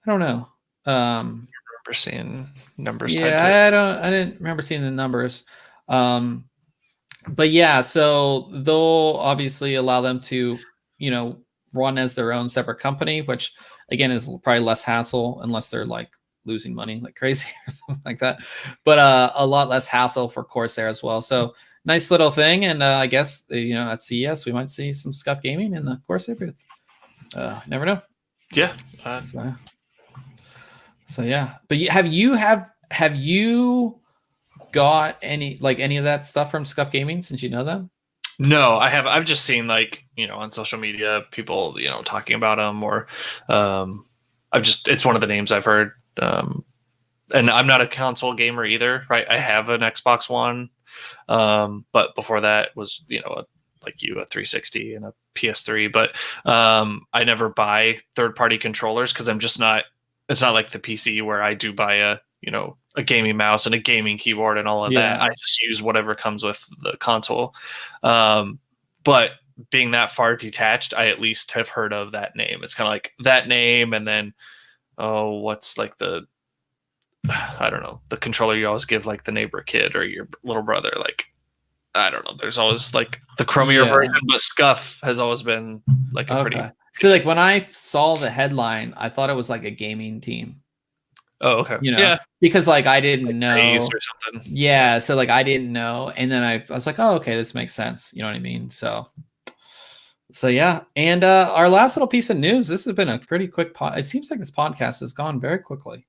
Speaker 1: I don't know.
Speaker 2: I remember seeing numbers.
Speaker 1: Yeah, I didn't remember seeing the numbers. But yeah, so they'll obviously allow them to, run as their own separate company, which again is probably less hassle unless they're losing money like crazy or something like that. But a lot less hassle for Corsair as well. So nice little thing. And I guess, at CES, we might see some Scuff Gaming in the Corsair booth. Never know.
Speaker 2: Yeah.
Speaker 1: So yeah. But have you got any of that stuff from Scuff Gaming since you know them?
Speaker 2: No, I have. I've just seen on social media people talking about them, or it's one of the names I've heard. And I'm not a console gamer either, right? I have an Xbox One, But before that was, like a 360 and a PS3. But I never buy third-party controllers because I'm just not. It's not like the PC where I do buy a gaming mouse and a gaming keyboard and all of that. I just use whatever comes with the console. But being that far detached, I at least have heard of that name. It's kind of like that name, and then what's like I don't know, the controller you always give like the neighbor kid or your little brother. Like, I don't know. There's always like the chromier version, but Scuff has always been like a pretty.
Speaker 1: So like when I saw the headline, I thought it was like a gaming team.
Speaker 2: Oh, okay.
Speaker 1: Because like I didn't know
Speaker 2: or something.
Speaker 1: Yeah, so like I didn't know, and then I was like, oh, okay, this makes sense. You know what I mean? So yeah. And our last little piece of news. This has been a pretty quick pod. It seems like this podcast has gone very quickly.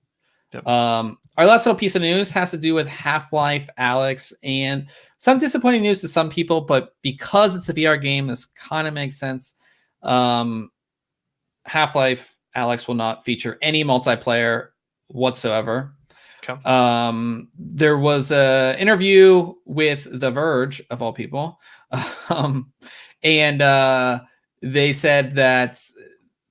Speaker 1: Yep. Our last little piece of news has to do with Half-Life Alyx, and some disappointing news to some people, but because it's a VR game, this kind of makes sense. Half-Life Alyx will not feature any multiplayer whatsoever.
Speaker 2: Okay.
Speaker 1: There was an interview with The Verge, of all people, and they said that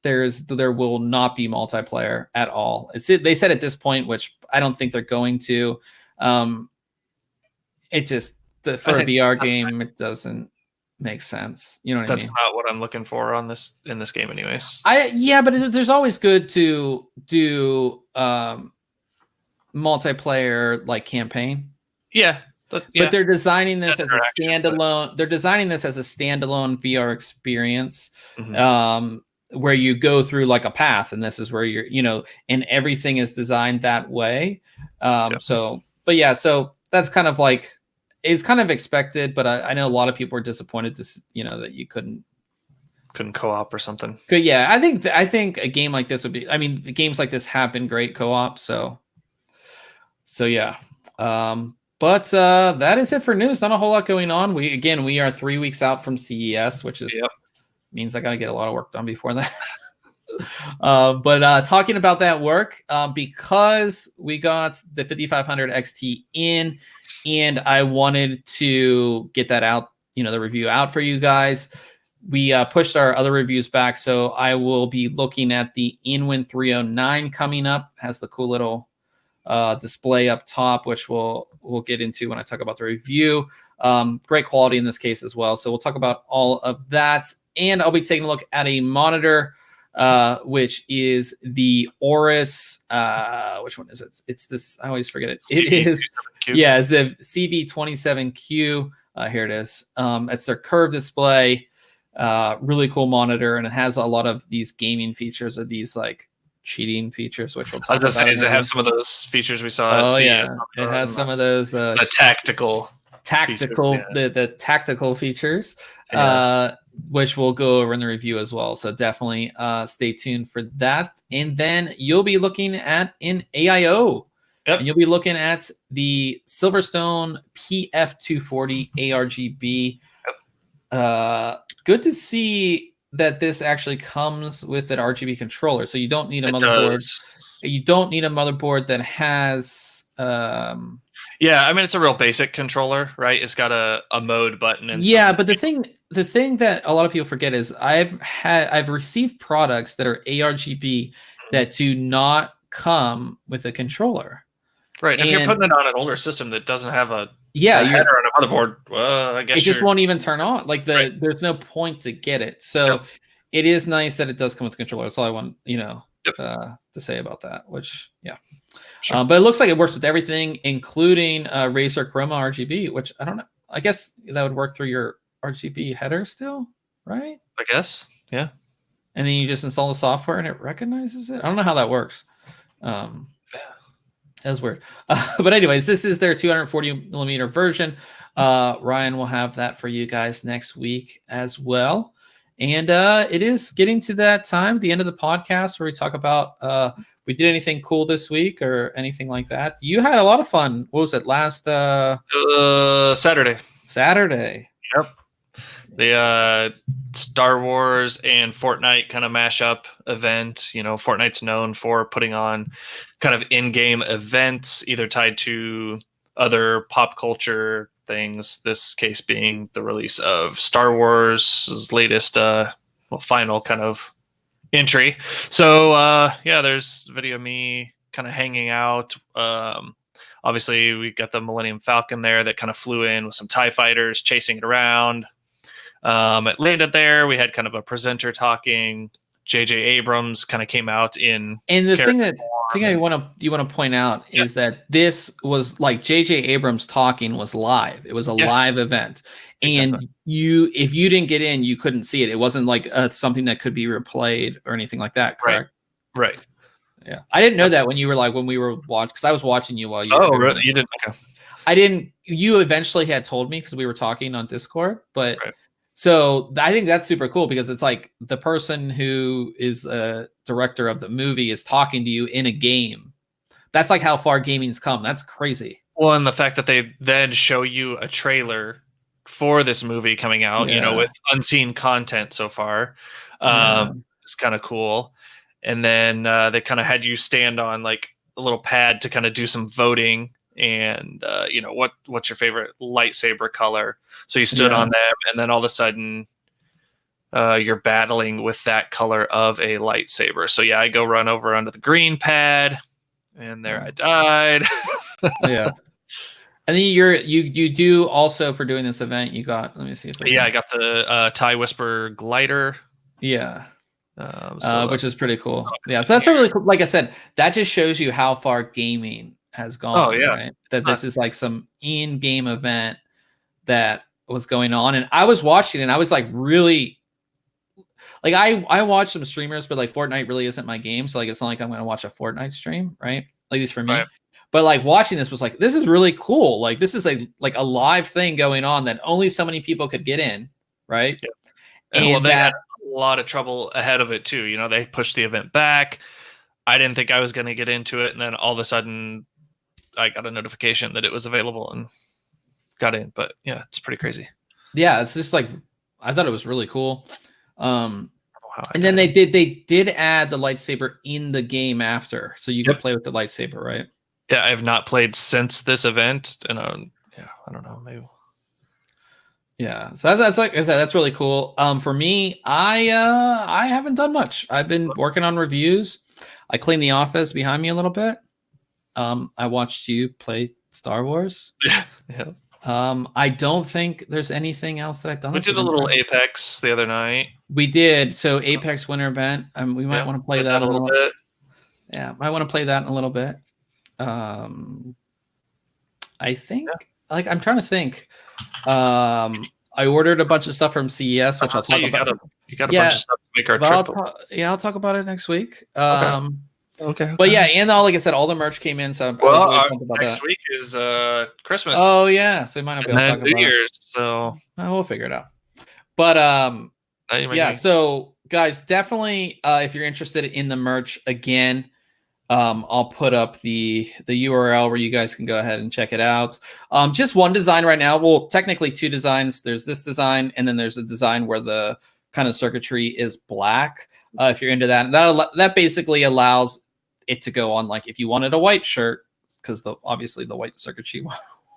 Speaker 1: there will not be multiplayer at all. They said at this point, which I don't think they're going to. It just for a VR game, it doesn't make sense. You know what I mean?
Speaker 2: That's not what I'm looking for in this game, anyways.
Speaker 1: But there's always good to do multiplayer like campaign.
Speaker 2: Yeah.
Speaker 1: But they're designing this as a standalone. They're designing this as a standalone VR experience. Mm-hmm. Where you go through like a path, and this is where you're, and everything is designed that way. So that's kind of like, it's kind of expected, but I know a lot of people are disappointed to, that you couldn't
Speaker 2: co-op or something.
Speaker 1: Good. Yeah. I think a game like this would be, games like this have been great co-op. So yeah. But that is it for news. Not a whole lot going on. We are 3 weeks out from CES, which is, means I got to get a lot of work done before that. But talking about that work, because we got the 5500 XT in, and I wanted to get that out, the review out for you guys. We pushed our other reviews back, so I will be looking at the InWin 309 coming up. Has the cool little display up top, which we'll get into when I talk about the review. Great quality in this case as well. So we'll talk about all of that. And I'll be taking a look at a monitor, which is the Aorus. Which one is it? It's this. I always forget it. It is. Yeah, it's the CV27Q. Here it is. It's their curved display. Really cool monitor, and it has a lot of these gaming features, or these like cheating features, which we'll talk about.
Speaker 2: I was going to say, does it have some of those features we saw?
Speaker 1: Yeah, it has some of those.
Speaker 2: The tactical
Speaker 1: features, the tactical features. Which we'll go over in the review as well. So definitely stay tuned for that. And then you'll be looking at an AIO.
Speaker 2: Yep.
Speaker 1: And you'll be looking at the Silverstone PF240 ARGB. Yep. Good to see that this actually comes with an RGB controller. So you don't need a motherboard. You don't need a motherboard that has...
Speaker 2: it's a real basic controller, right? It's got a mode button. And
Speaker 1: but the thing that a lot of people forget is I've received products that are ARGB that do not come with a controller.
Speaker 2: Right. And if you're putting it on an older system that doesn't have a header and a motherboard, well, I guess
Speaker 1: it just won't even turn on. Like there's no point to get it. So it is nice that it does come with a controller. That's all I want, to say about that. Which Sure. But it looks like it works with everything, including Razer Chroma RGB, which I don't know. I guess that would work through your RGB header still, right?
Speaker 2: I guess, yeah.
Speaker 1: And then you just install the software and it recognizes it. I don't know how that works. That's weird. But anyways, this is their 240 millimeter version. Ryan will have that for you guys next week as well. And it is getting to that time, the end of the podcast, where we talk about we did anything cool this week or anything like that. You had a lot of fun. What was it, last
Speaker 2: Saturday?
Speaker 1: Yep.
Speaker 2: The Star Wars and Fortnite kind of mashup event. Fortnite's known for putting on kind of in-game events, either tied to other pop culture things. This case being the release of Star Wars' latest, final kind of entry. So there's video of me kind of hanging out. Obviously, we got the Millennium Falcon there that kind of flew in with some TIE fighters chasing it around. It landed there. We had kind of a presenter talking. J.J. Abrams kind of came out in.
Speaker 1: And the thing I want to point out is that this was like J.J. Abrams talking was live. It was a live event, and
Speaker 2: exactly.
Speaker 1: if you didn't get in, you couldn't see it. It wasn't like something that could be replayed or anything like that. Correct?
Speaker 2: Right.
Speaker 1: Yeah, I didn't know that when we were watching, because I was watching you while you.
Speaker 2: Oh, really? You didn't? Okay.
Speaker 1: I didn't. You eventually had told me because we were talking on Discord, but. Right. So I think that's super cool because it's like the person who is a director of the movie is talking to you in a game. That's like how far gaming's come. That's crazy.
Speaker 2: Well, and the fact that they then show you a trailer for this movie coming out, with unseen content so far, it's kind of cool. And then they kind of had you stand on like a little pad to kind of do some voting. And what's your favorite lightsaber color? So you stood on them, and then all of a sudden you're battling with that color of a lightsaber. So I go run over onto the green pad, and there I died.
Speaker 1: And then you do also, for doing this event, you got, let me see if
Speaker 2: I got the TIE Whisper glider.
Speaker 1: Which is pretty cool. So that's a really cool, like I said, that just shows you how far gaming has gone. Right? That this is like some in-game event that was going on, and I was watching, and I was like, really, like I watch some streamers, but like Fortnite really isn't my game, so like it's not like I'm going to watch a Fortnite stream, right? At least for me. Right. But like watching this was like, this is really cool. Like this is a live thing going on that only so many people could get in, right?
Speaker 2: And they had a lot of trouble ahead of it too. They pushed the event back. I didn't think I was going to get into it, and then all of a sudden I got a notification that it was available and got in. But it's pretty crazy.
Speaker 1: Yeah, it's just like, I thought it was really cool. And then they did add the lightsaber in the game after, so you can play with the lightsaber, right?
Speaker 2: I have not played since this event, and I don't know, maybe.
Speaker 1: So that's like I said, that's really cool. For me, I haven't done much. I've been working on reviews. I cleaned the office behind me a little bit. I watched you play Star Wars. I don't think there's anything else that I've done.
Speaker 2: We did a little Apex the other night.
Speaker 1: We did. So Apex Winter Event. We might want to play that a little bit. Yeah, might want to play that in a little bit. I think, I'm trying to think. I ordered a bunch of stuff from CES, which I'll talk about.
Speaker 2: You got a bunch of stuff to make our trip.
Speaker 1: I'll talk about it next week.
Speaker 2: Okay.
Speaker 1: But and like I said, all the merch came in. So
Speaker 2: next week is Christmas.
Speaker 1: Oh yeah, so we might not be able to talk about
Speaker 2: New Year's. So
Speaker 1: we'll figure it out. But so guys, definitely if you're interested in the merch, again, I'll put up the URL where you guys can go ahead and check it out. Just one design right now. Well, technically two designs. There's this design, and then there's a design where the kind of circuitry is black. If you're into that, and that basically allows it to go on, like if you wanted a white shirt, because obviously the white circuitry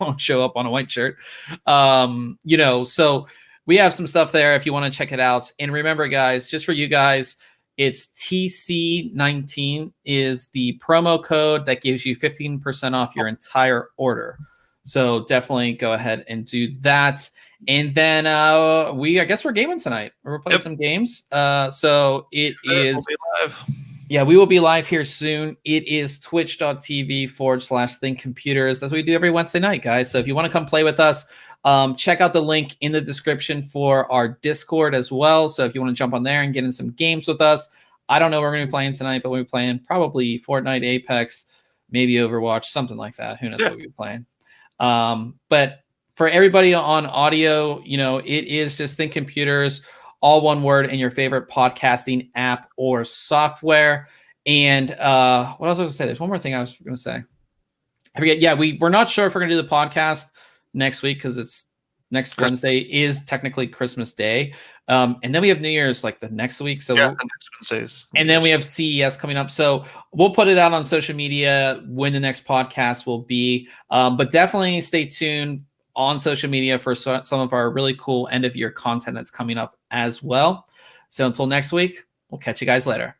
Speaker 1: won't show up on a white shirt. So we have some stuff there if you want to check it out. And remember, guys, just for you guys, it's TC19 is the promo code that gives you 15% off your entire order. So definitely go ahead and do that. And then I guess we're gaming tonight. We're playing some games. So it is.
Speaker 2: We'll be live.
Speaker 1: Yeah, we will be live here soon. It is twitch.tv/ThinkComputers. That's what we do every Wednesday night, guys. So if you want to come play with us, check out the link in the description for our Discord as well. So if you want to jump on there and get in some games with us, I don't know what we're going to be playing tonight, but we'll be playing probably Fortnite, Apex, maybe Overwatch, something like that. Who knows what we'll be playing. But for everybody on audio, it is just ThinkComputers, all one word, in your favorite podcasting app or software. And what else was I going to say? There's one more thing I was going to say. I forget. Yeah, we're not sure if we're going to do the podcast next week because it's next Wednesday is technically Christmas Day. And then we have New Year's like the next week. So
Speaker 2: the next Wednesdays.
Speaker 1: And then we have CES coming up. So we'll put it out on social media when the next podcast will be. But definitely stay tuned on social media for some of our really cool end of year content that's coming up as well. So until next week, we'll catch you guys later.